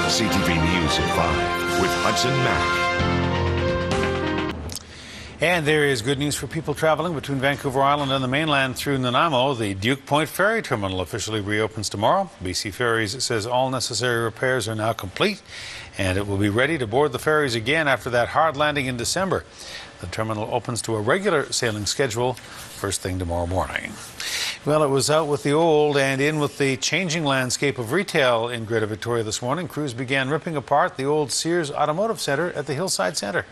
CTV News at 5 with Hudson Mack. And there is good news for people traveling between Vancouver Island and the mainland through Nanaimo. The Duke Point Ferry Terminal officially reopens tomorrow. BC Ferries says all necessary repairs are now complete and it will be ready to board the ferries again after that hard landing in December. The terminal opens to a regular sailing schedule first thing tomorrow morning. Well, it was out with the old and in with the changing landscape of retail in Greater Victoria this morning. Crews began ripping apart the old Sears Automotive Center at the Hillside Center.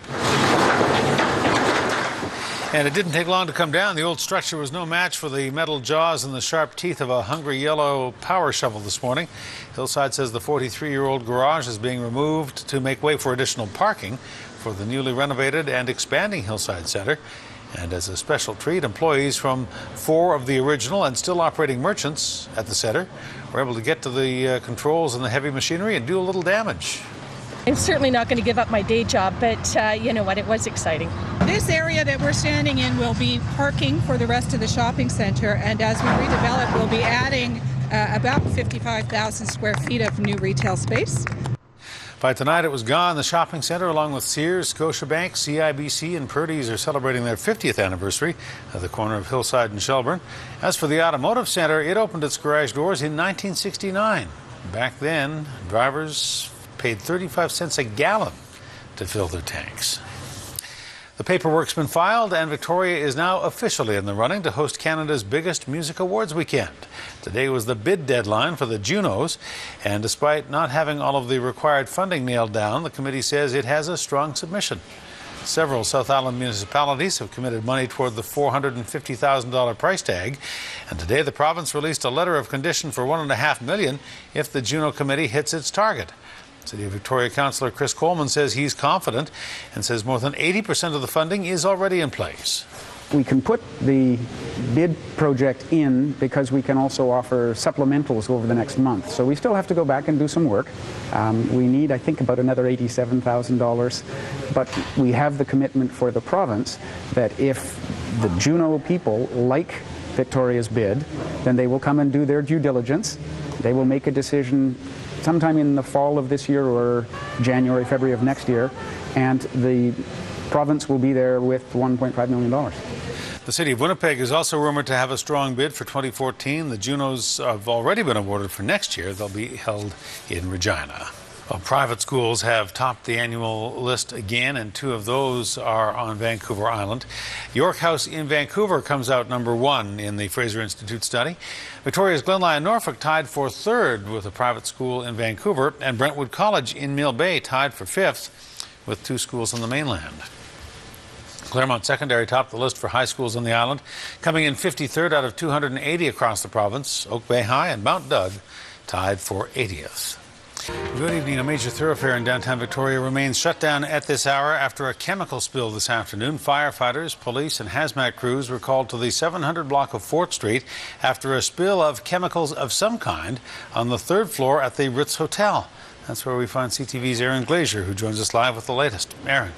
And it didn't take long to come down. The old structure was no match for the metal jaws and the sharp teeth of a hungry yellow power shovel this morning. Hillside says the 43-year-old garage is being removed to make way for additional parking for the newly renovated and expanding Hillside Center. And as a special treat, employees from 4 of the original and still operating merchants at the center were able to get to the controls and the heavy machinery and do a little damage. I'm certainly not going to give up my day job, but you know what, it was exciting. This area that we're standing in will be parking for the rest of the shopping center, and as we redevelop, we'll be adding about 55,000 square feet of new retail space. By tonight, it was gone. The shopping center, along with Sears, Scotiabank, CIBC, and Purdy's, are celebrating their 50th anniversary at the corner of Hillside and Shelburne. As for the automotive center, it opened its garage doors in 1969. Back then, drivers paid 35 cents a gallon to fill their tanks. The paperwork's been filed and Victoria is now officially in the running to host Canada's biggest music awards weekend. Today was the bid deadline for the Junos, and despite not having all of the required funding nailed down, the committee says it has a strong submission. Several South Island municipalities have committed money toward the $450,000 price tag, and today the province released a letter of condition for $1.5 million if the Juno committee hits its target. City of Victoria Councillor Chris Coleman says he's confident and says more than 80% of the funding is already in place. We can put the bid project in because we can also offer supplementals over the next month. So we still have to go back and do some work. We need, I think, about another $87,000. But we have the commitment for the province that if the Juno people like Victoria's bid, then they will come and do their due diligence. They will make a decision sometime in the fall of this year or January, February of next year, and the province will be there with $1.5 million. The City of Winnipeg is also rumored to have a strong bid for 2014. The Junos have already been awarded for next year. They'll be held in Regina. Well, private schools have topped the annual list again, and 2 of those are on Vancouver Island. York House in Vancouver comes out #1 in the Fraser Institute study. Victoria's Glenlyon Norfolk tied for 3rd with a private school in Vancouver, and Brentwood College in Mill Bay tied for 5th with 2 schools on the mainland. Claremont Secondary topped the list for high schools on the island, coming in 53rd out of 280 across the province. Oak Bay High and Mount Doug tied for 80th. Good evening. A major thoroughfare in downtown Victoria remains shut down at this hour after a chemical spill this afternoon. Firefighters, police and hazmat crews were called to the 700 block of 4th Street after a spill of chemicals of some kind on the 3rd floor at the Ritz Hotel. That's where we find CTV's Aaron Glazier, who joins us live with the latest. Aaron.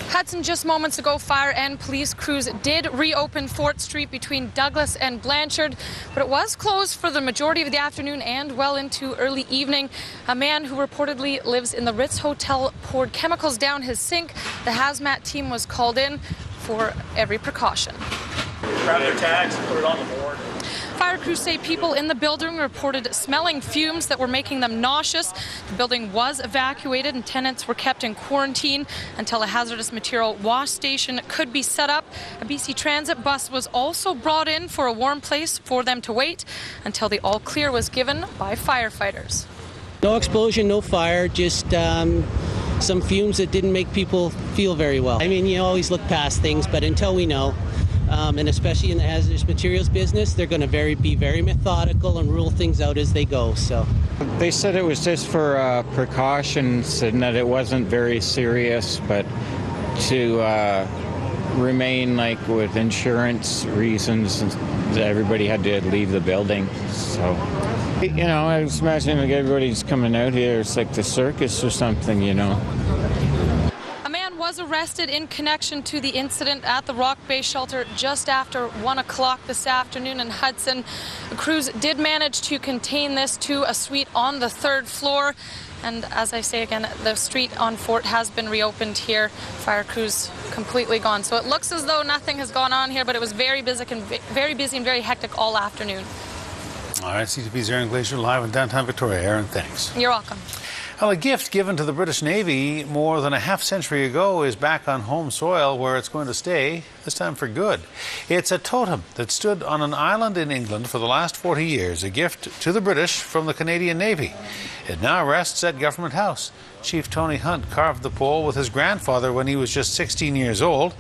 Hudson, just moments ago, fire and police crews did reopen 4th Street between Douglas and Blanchard, but it was closed for the majority of the afternoon and well into early evening. A man who reportedly lives in the Ritz Hotel poured chemicals down his sink. The hazmat team was called in for every precaution. Grab their tags and put it on the board. Fire crews say people in the building reported smelling fumes that were making them nauseous. The building was evacuated and tenants were kept in quarantine until a hazardous material wash station could be set up. A BC Transit bus was also brought in for a warm place for them to wait until the all clear was given by firefighters. No explosion, no fire, just some fumes that didn't make people feel very well. I mean, you always look past things, but until we know, and especially in the hazardous materials business, they're going to be very methodical and rule things out as they go. So they said it was just for precautions and that it wasn't very serious, but to remain like with insurance reasons, everybody had to leave the building. So, you know, I was imagining like everybody's coming out here. It's like the circus or something, you know. was arrested in connection to the incident at the Rock Bay shelter just after 1 o'clock this afternoon in Hudson. The crews did manage to contain this to a suite on the 3rd floor. And as I say again, the street on Fort has been reopened here. Fire crews completely gone. So it looks as though nothing has gone on here, but it was very busy and very hectic all afternoon. All right, CTV's Aaron Glacier live in downtown Victoria. Aaron, thanks. You're welcome. Well, a gift given to the British Navy more than a half-century ago is back on home soil where it's going to stay, this time for good. It's a totem that stood on an island in England for the last 40 years, a gift to the British from the Canadian Navy. It now rests at Government House. Chief Tony Hunt carved the pole with his grandfather when he was just 16 years old,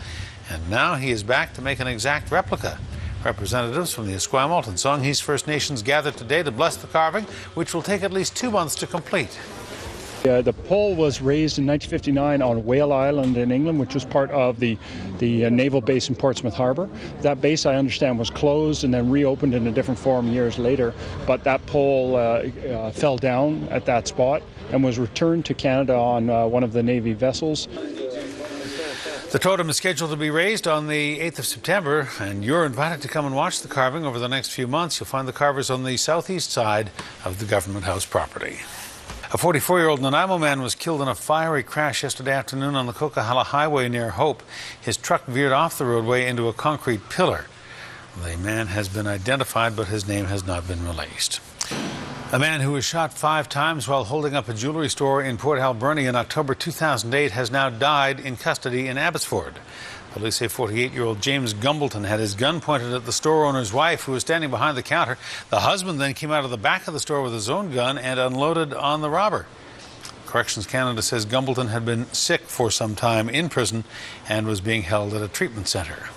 and now he is back to make an exact replica. Representatives from the Esquimalt and Songhees First Nations gathered today to bless the carving, which will take at least 2 months to complete. The pole was raised in 1959 on Whale Island in England, which was part of the naval base in Portsmouth Harbour. That base, I understand, was closed and then reopened in a different form years later. But that pole fell down at that spot and was returned to Canada on one of the Navy vessels. The totem is scheduled to be raised on the 8th of September, and you're invited to come and watch the carving over the next few months. You'll find the carvers on the southeast side of the Government House property. A 44-year-old Nanaimo man was killed in a fiery crash yesterday afternoon on the Coquihalla Highway near Hope. His truck veered off the roadway into a concrete pillar. The man has been identified, but his name has not been released. A man who was shot 5 times while holding up a jewelry store in Port Alberni in October 2008 has now died in custody in Abbotsford. Police say 48-year-old James Gumbleton had his gun pointed at the store owner's wife, who was standing behind the counter. The husband then came out of the back of the store with his own gun and unloaded on the robber. Corrections Canada says Gumbleton had been sick for some time in prison and was being held at a treatment center.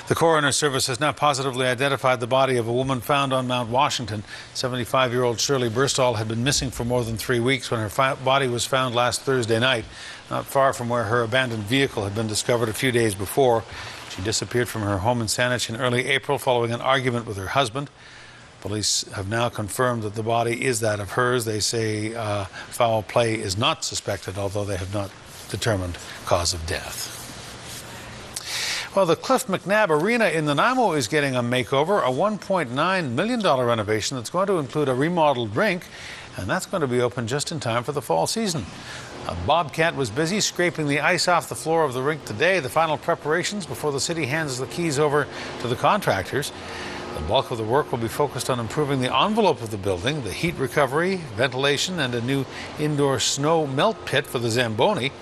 The coroner service has now positively identified the body of a woman found on Mount Washington. 75-year-old Shirley Burstall had been missing for more than 3 weeks when her body was found last Thursday night, not far from where her abandoned vehicle had been discovered a few days before. She disappeared from her home in Saanich in early April following an argument with her husband. Police have now confirmed that the body is that of hers. They say foul play is not suspected, although they have not determined cause of death. Well, the Cliff McNabb Arena in Nanaimo is getting a makeover, a $1.9 million renovation that's going to include a remodeled rink, and that's going to be open just in time for the fall season. A bobcat was busy scraping the ice off the floor of the rink today, the final preparations before the city hands the keys over to the contractors. The bulk of the work will be focused on improving the envelope of the building, the heat recovery, ventilation, and a new indoor snow melt pit for the Zamboni.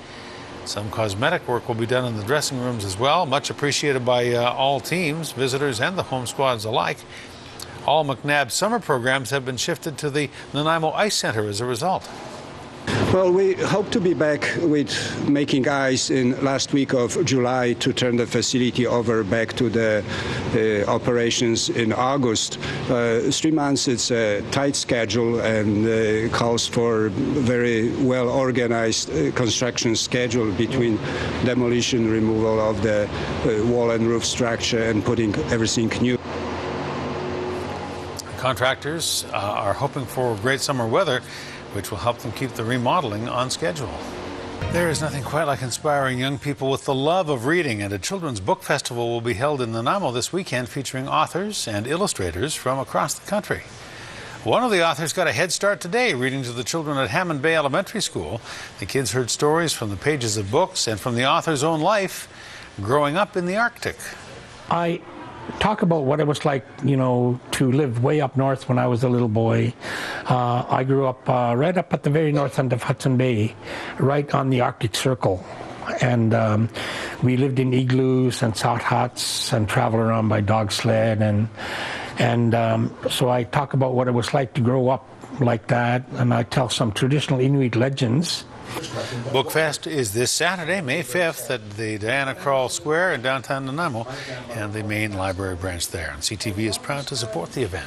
Some cosmetic work will be done in the dressing rooms as well, much appreciated by all teams, visitors and the home squads alike. All McNabb summer programs have been shifted to the Nanaimo Ice Center as a result. Well, we hope to be back with making ice in last week of July to turn the facility over back to the operations in August. 3 months, it's a tight schedule and calls for very well organized construction schedule between demolition, removal of the wall and roof structure and putting everything new. Contractors are hoping for great summer weather, which will help them keep the remodeling on schedule. There is nothing quite like inspiring young people with the love of reading, and a children's book festival will be held in Nanaimo this weekend featuring authors and illustrators from across the country. One of the authors got a head start today reading to the children at Hammond Bay Elementary School. The kids heard stories from the pages of books and from the author's own life growing up in the Arctic. I talk about what it was like, to live way up north when I was a little boy. I grew up right up at the very north end of Hudson Bay, right on the Arctic Circle. And we lived in igloos and sod huts and traveled around by dog sled. And so I talk about what it was like to grow up like that. And I tell some traditional Inuit legends. Bookfest is this Saturday, May 5th, at the Diana Krall Square in downtown Nanaimo and the main library branch there. And CTV is proud to support the event.